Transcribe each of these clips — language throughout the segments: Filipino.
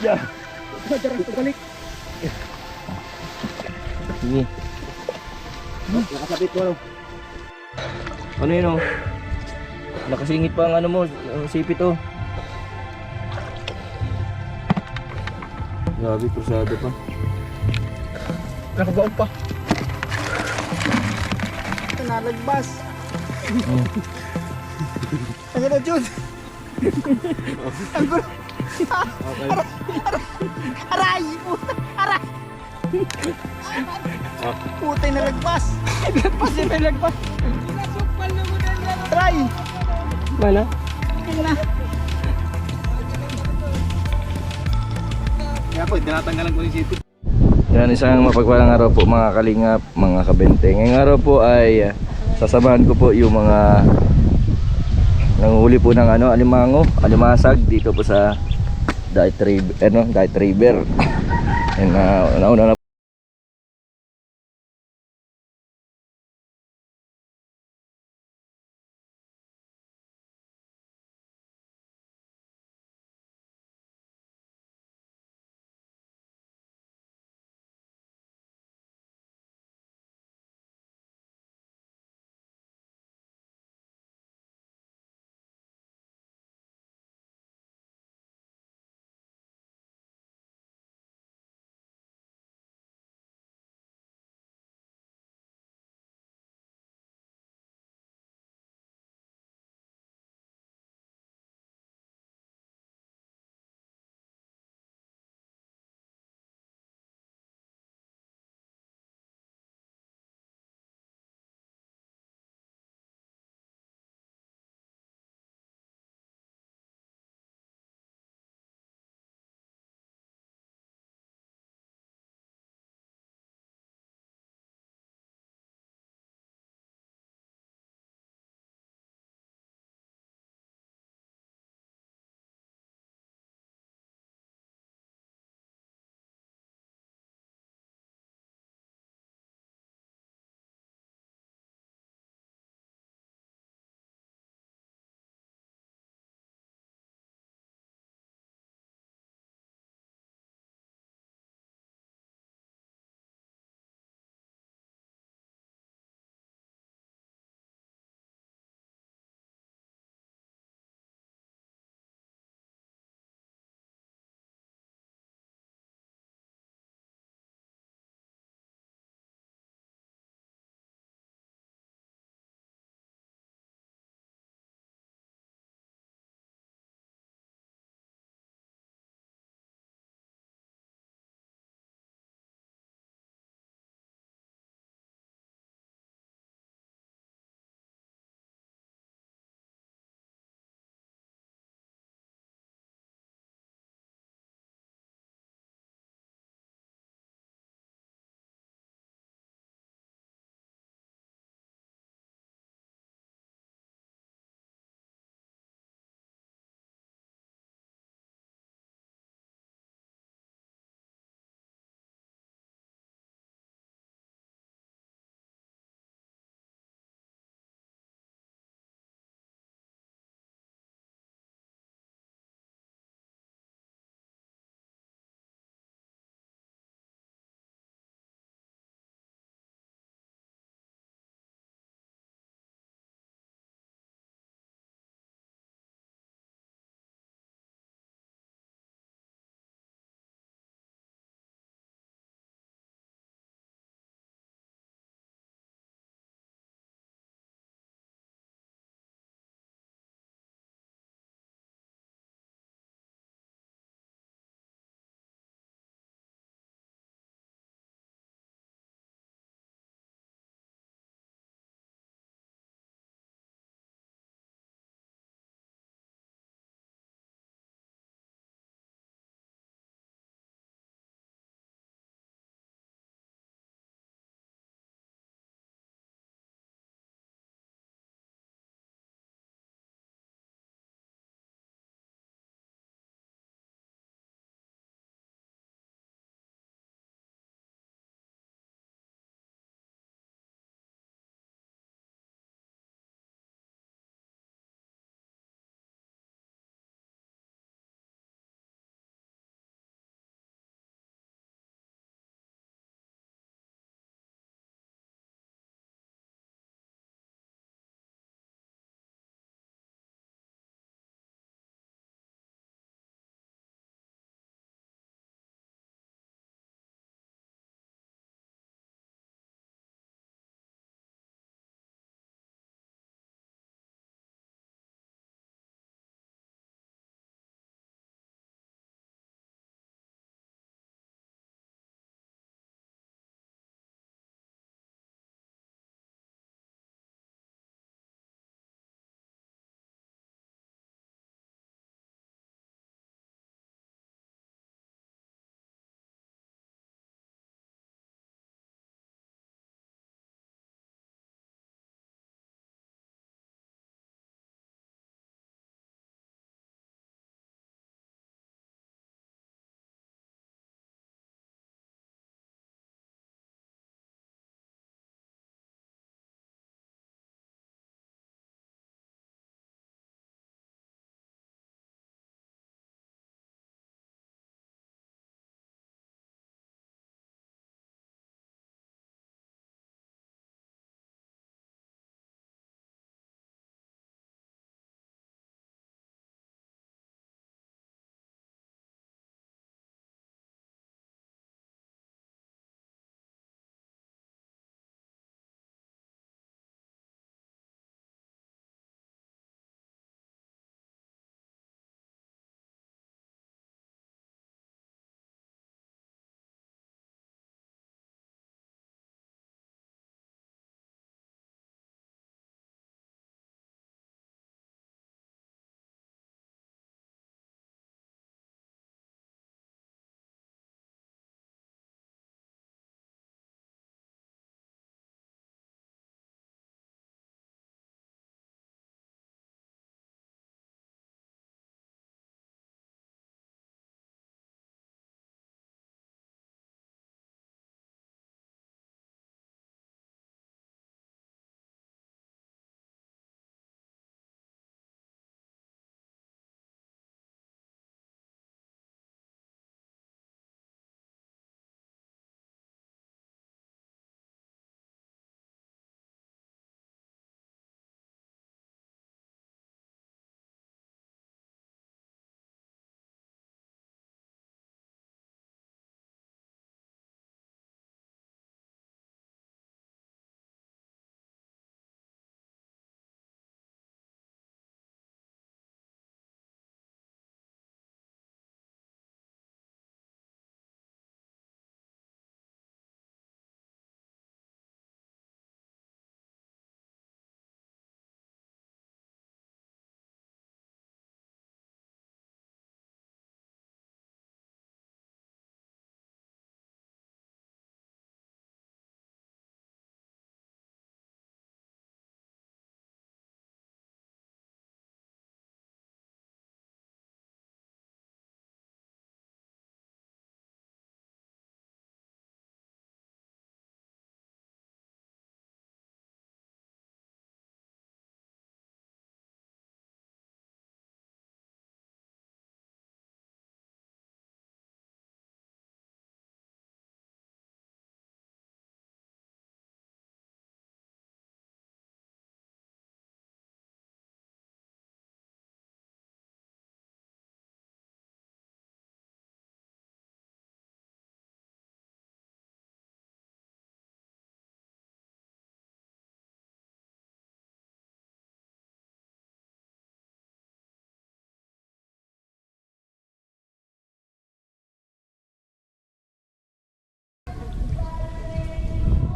Yeah. Darang pabalik. Sige. Nakasabit ko ano. Ano yun oh? Nakasingit pa ang ano mo, ang sipit oh. Grabe, krusado pa. Nakabaon pa. Nalagbas. Ang ganda, Jude. Ang gulo. Aray! Puta! Aray! Putay na lagpas! Lagpas yun na lagpas! Try! Mana? Yun na! Kaya po, tinatanggalan ko yung sipit. Yan, isang mapagpalang araw po mga kalingap, mga kabente. Ngayong araw po ay sasamahan ko po yung mga nanguhuli po ng alimasag dito po sa Diet River. And nauna na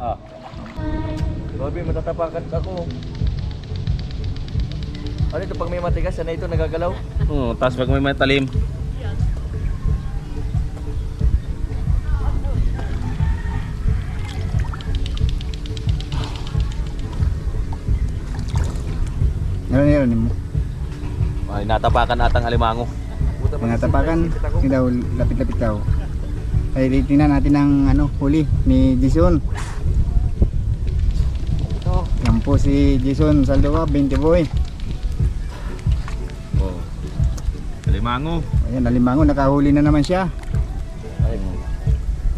Ah. Grabe, matatapakan ako. Ano ito, pag may matigas, sana ito nagagalaw? Tapos pag may matalim. Meron mo. Ay, natapakan atang alimango. Natapakan, hindi daw, lapit-lapit daw. Ay, tingnan natin ang huli ni Jason. Yan po si Jason Saldoa, 20 boy. Oh. Alimango. Ayan, alimango, nakahuli na naman siya. Ay,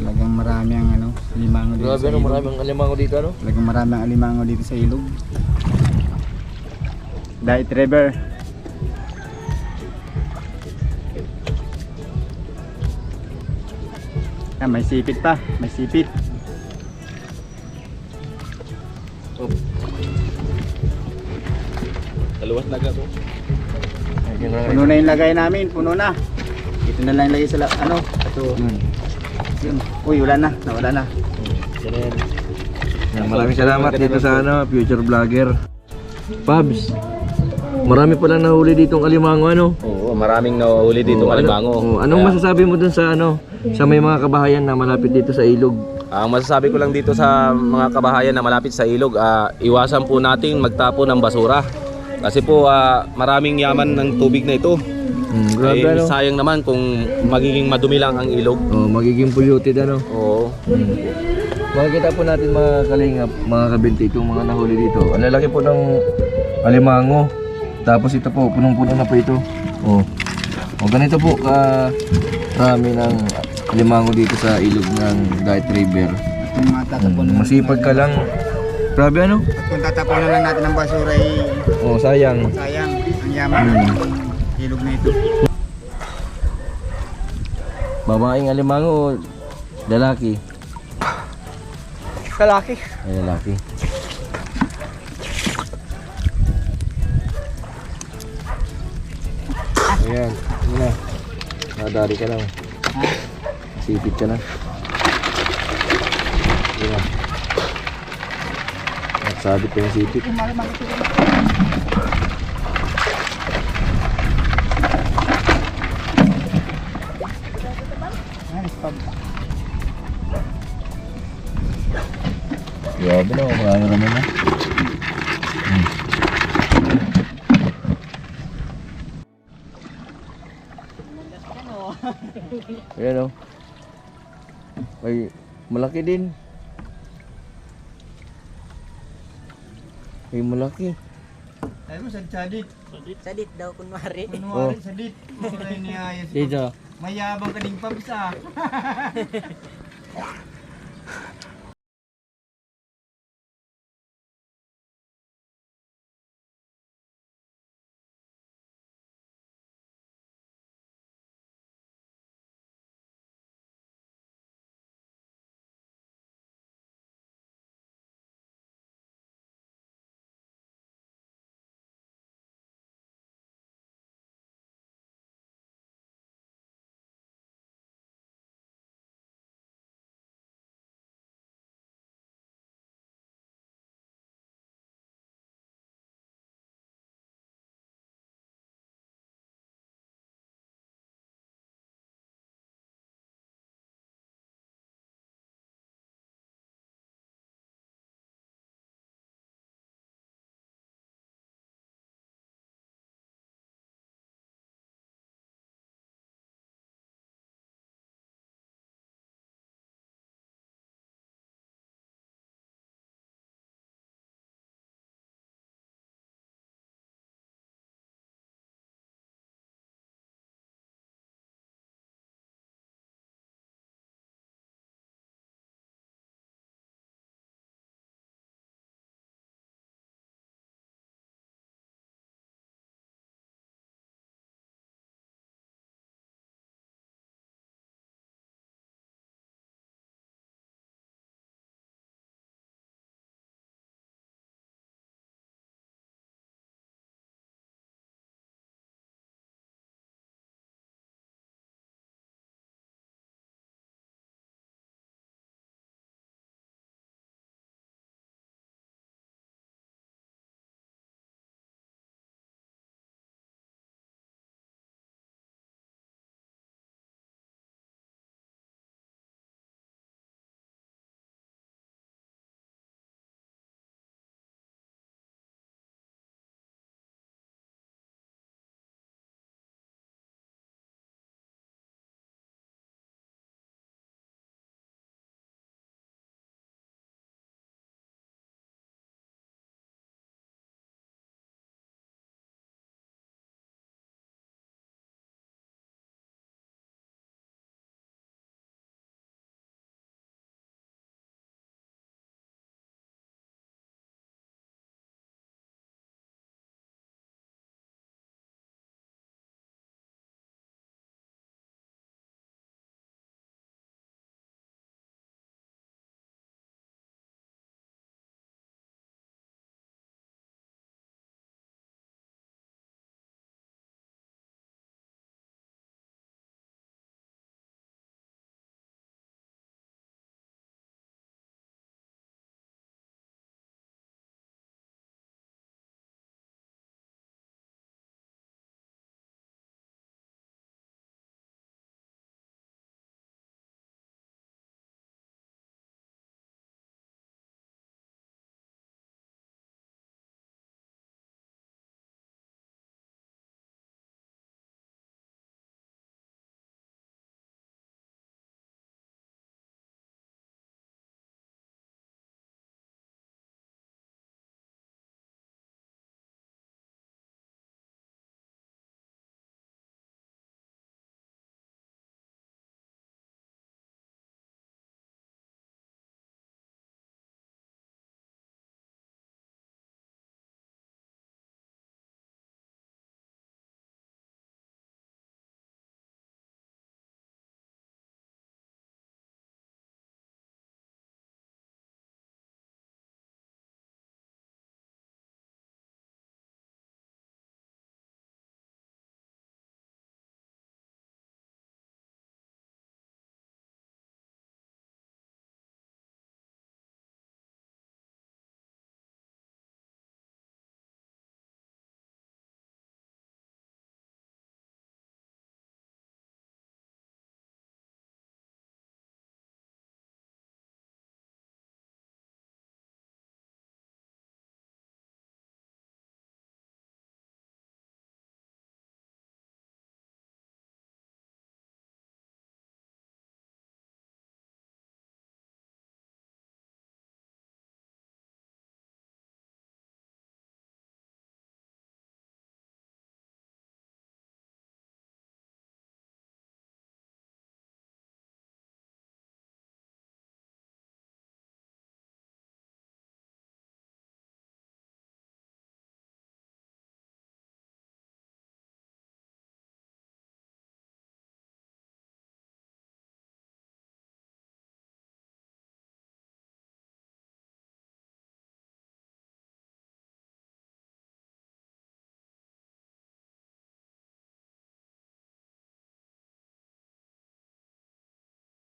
Talagang marami ang alimango dito grabe, sa ano, ilog. maraming alimango dito, ano? Talagang marami ang alimango dito sa ilog. Diet River. Ah, may sipit pa, may sipit. Kaluwas na ako. Puno na yung lagay namin, puno na. Ito na lang lagay sa ito. Yun. Uy, wala na, nawala na. Yan, maraming salamat dito sa future vlogger. Pabs, marami palang nahuli ditong alimango, ano? Oo, maraming nahuli dito ng alimango. Anong masasabi mo dun sa sa may mga kabahayan na malapit dito sa ilog? Ang masasabi ko lang dito sa mga kabahayan na malapit sa ilog, iwasan po natin magtapo ng basura. Kasi po maraming yaman ng tubig na ito. Grabe, Ay, ano? sayang naman kung magiging madumi lang ang ilog. Magiging polluted, ano? Oo. Makikita po natin mga kalingap, mga kabinti, itong mga nahuli dito. Ang lalaki po ng alimango. Tapos ito po, punong-puno na po ito. Ganito po rami ng alimango dito sa ilog ng Diet River. Kung matatapon Masipag ka lang. Grabe, ano? At kung tatapunan lang natin ng basura ay Sayang. sayang ang yaman ng ilog na ito. Babaeng alimango, lalaki. Kalaki. Ay, lalaki. Ayan, yun na. Nakadari ka lang. Sipit ka na. Yun na. Nagsabit ka yung sipit. Grabe na, marami naman na. Ayan o. Ay, malaki din. Ay, malaki. Ay mo sadit. Sadit daw kunwari. Kunwari sadit. Kulay niya ayos. Dito. Mayabang ka ding pabisa.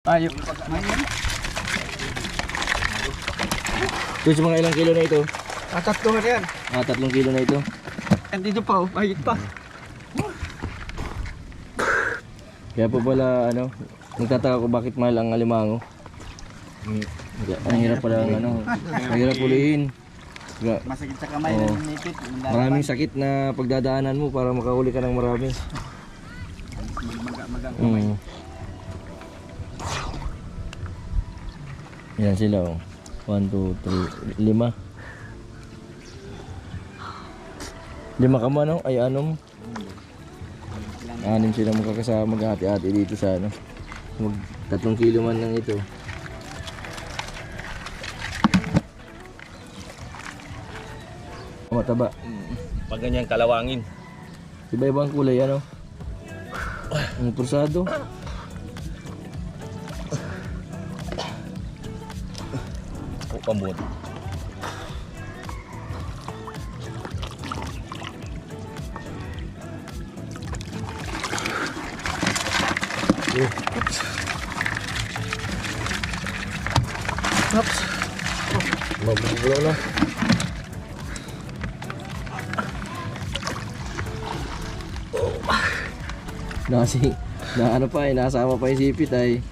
Ayo. Guys, mga ilang kilo na ito? Tatlo na yan. 3 kilo na ito. Andito pa, mahigit pa. Kaya po pala, nagtataka ko bakit mahal ang alimango. Ang hirap pala ang hirap ulihin. Masakit sa kamay Oo. ng nipit. Maraming sakit na pagdadaanan mo para makahuli ka ng marami. Yan sila oh. 1, 2, 3, 5. 5 ka mo Ay 6. 6 sila magkakasama maghati-hati dito sa Mag 3 kilo man lang ito. Mataba. Pag ganyan kalawangin. Iba-ibang kulay Ang pursado. O pambot. Mabubulo na. Nasama pa yung sipit ay.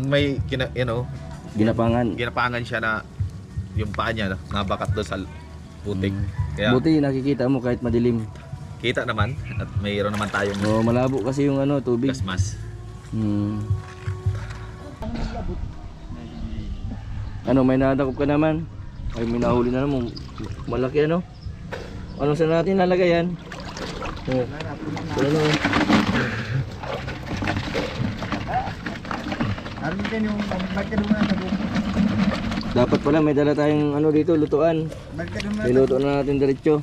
May Ginapangan. ginapangan siya na yung paa niya nabakat doon sa putik. Kaya Buti nakikita mo kahit madilim. kita naman at mayroon naman tayong Oh, malabo kasi yung ano, tubig. gasmas. Ano, may nadakop ka naman? Ay, may nahuli na naman. Malaki ano? Ano saan natin lalagay yan? Oh. Ano? Ano din yung magkaduma na Dapat pala may dala tayong ano dito, lutuan. magkaduma. Niluto na natin diretso.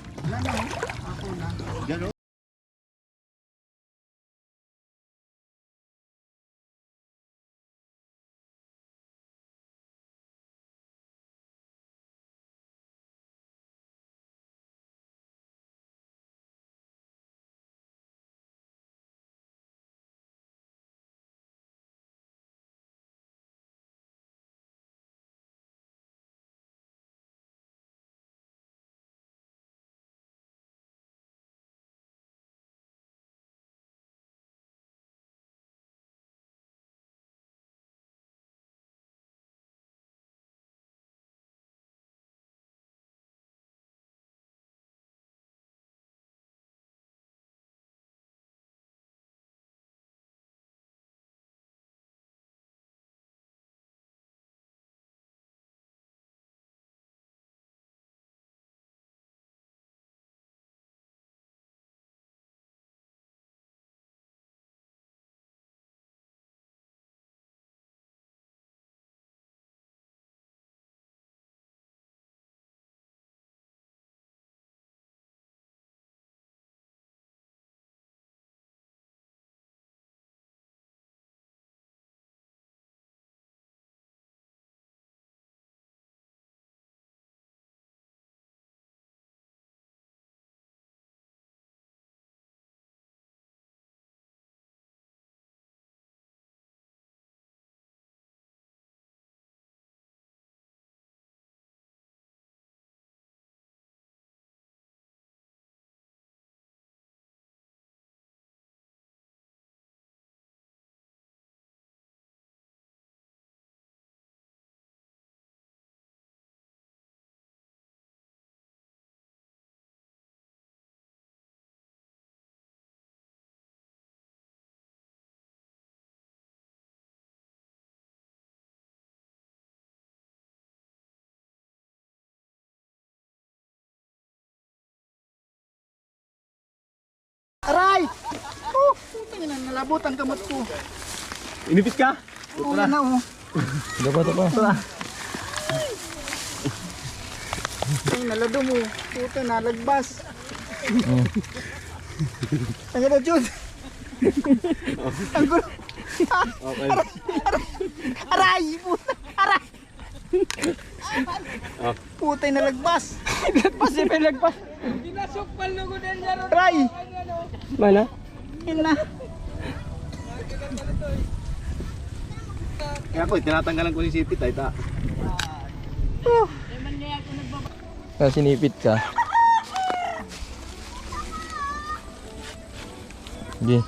Aray! Oh, putang ina, nalabot ang kamot ko. Inipit ka? Oo na oh. Dapat pa. Ay, nalado mo. Puta, nalagbas. Ang ganda, Jud. Ang gulo. Okay. Aray! Puta! Aray! Puta, nalagbas. Nalagbas, di pa nalagpas. Aray! Mana? Yun na. Kaya ako, tinatanggalan ko ni sipit ay ta. Sinipit ka. Sige.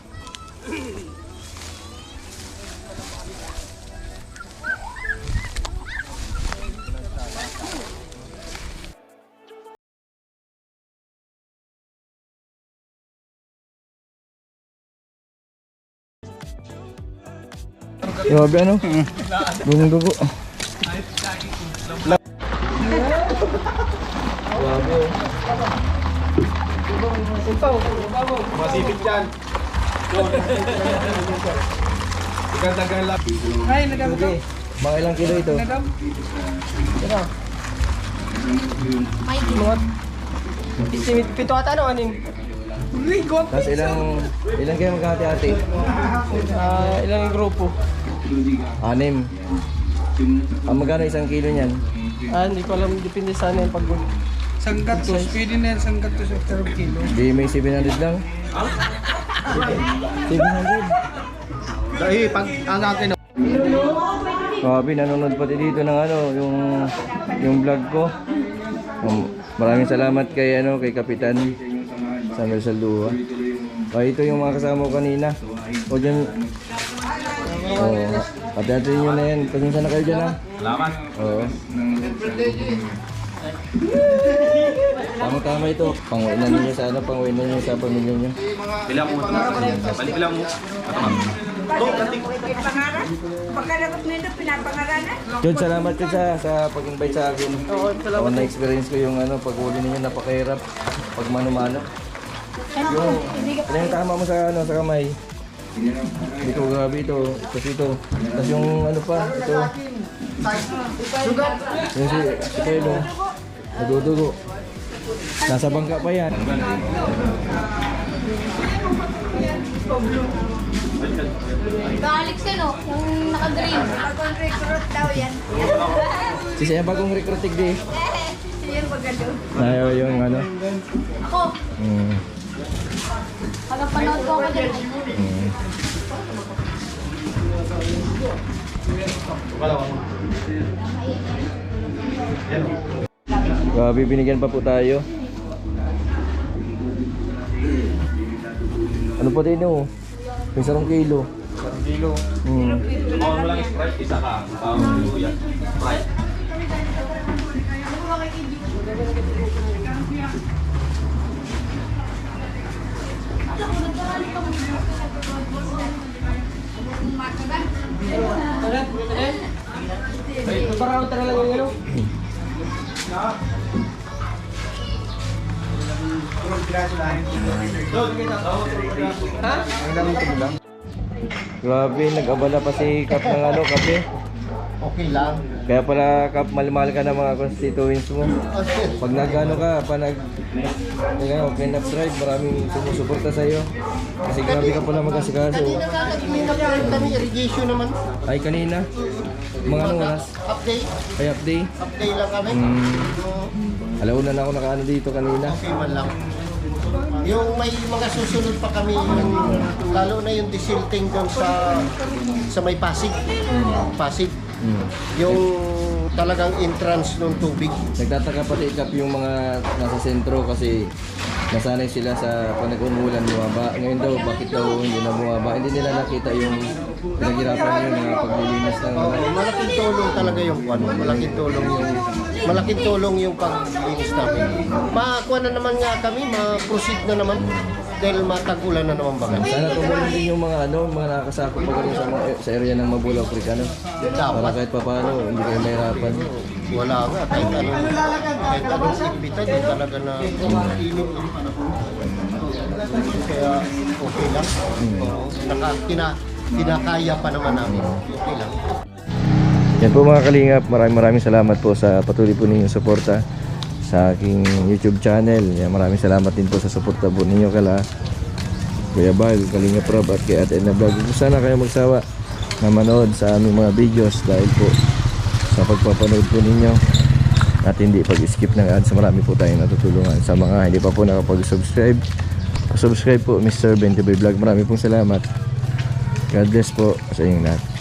Grabe ano? Dugong-dugo. Masipit yan. Ikaw lang. Okay. Mga ilang kilo ito? Pito ata ano, aning? Tapos ilang kayo magkahati-hati? Ilang grupo? 6. Magkano isang kilo niyan? Hindi ko alam, depende sa ano yung pag Sanggatos, pwede na yan sanggatos after kilo. Di may 700 lang? 700? Dahil pag ang akin Grabe, nanonood pati dito ng ano, yung vlog ko. Maraming salamat kay kay Kapitan Samuel Saldua. Ito yung mga kasama ko kanina. O dyan, Pati-atin nyo na yan. Pasensya na kayo dyan ha. Salamat. Oo. Tama-tama ito. Panguinan ninyo sa ano, panguinan ninyo sa pamilya nyo. Bilang mo. Balik bilang mo. Pagkadapat nito, pinapangaranan. Jun, salamat ko sa pag-invite sa akin. Oo, salamat. Ako na-experience ko yung ano, pag-uli ninyo, napakahirap. Pag mano-mano. Yung tama mo sa ano, sa kamay. Dito, grabe ito. Tapos ito. Tapos yung ano pa, ito. Yung si Pelo. Nadudugo. Nasa bangka pa yan. Alex no? Yung naka-green. Pag-recruit daw yan. Si siya bagong recruiting di. Siya yung pagalo. Ayaw yung ano. Ako, Mm. pagpanood ko ako din. Mm. Grabe, binigyan pa po tayo. Ano pa din oh? May 1 kilo. 1 kilo. Mm. Bawal mo lang Sprite, isa ka. Yan. Sprite. Parang tara lang yung ano. Ha? Grabe, nag-abala pa si Kap ng ano, kape. Okay lang. Kaya pala Kap, mahal ka ng mga constituents mo. Pag nag-ano ka, pa clean up drive, maraming sumusuporta sa iyo. Kasi grabe ka pala mag-asikaso. Kanina nga nag-clean up drive kami, irrigation naman. Ay, kanina. Mga anong oras? Update. Ay, update. Update lang kami. Alauna na ako nakaano dito kanina. Okay man lang. Yung may mga susunod pa kami, lalo na yung desilting doon sa may Pasig. Pasig. Yung talagang entrance ng tubig. Nagtataka pati Kap yung mga nasa sentro kasi nasanay sila sa panag-umulan bumaba. Ngayon daw, bakit daw hindi na bumaba? Hindi nila nakita yung pinaghirapan nyo na paglilinis ng Malaking tulong talaga yung malaking tulong yung paglinis namin. Makakuha na naman nga kami, ma-proceed na naman dahil matag-ulan na naman baga. Sana tumulong din yung mga ano, mga nakakasakop pa rin sa area ng Mabulaw Creek ano. Para Dapat. kahit papaano, hindi kayo mahirapan. Wala nga, kahit anong imbita, di talaga na init yung panahon. Kaya okay lang. Kinakaya pa naman namin. Okay lang. Yan po mga kalingap, maraming salamat po sa patuloy po ninyong suporta sa aking YouTube channel. Yan, maraming salamat din po sa suporta po ninyo kala Kuya Bal, Kalingap Rob at kay Ate Edna Vlog. Sana kayo magsawa na manood sa aming mga videos dahil po sa pagpapanood po ninyo at hindi pag-skip ng ads, marami po tayong natutulungan. Sa mga hindi pa po nakapag-subscribe, subscribe po Mr. 20 Vlog. Marami pong salamat. God bless po sa inyong lahat.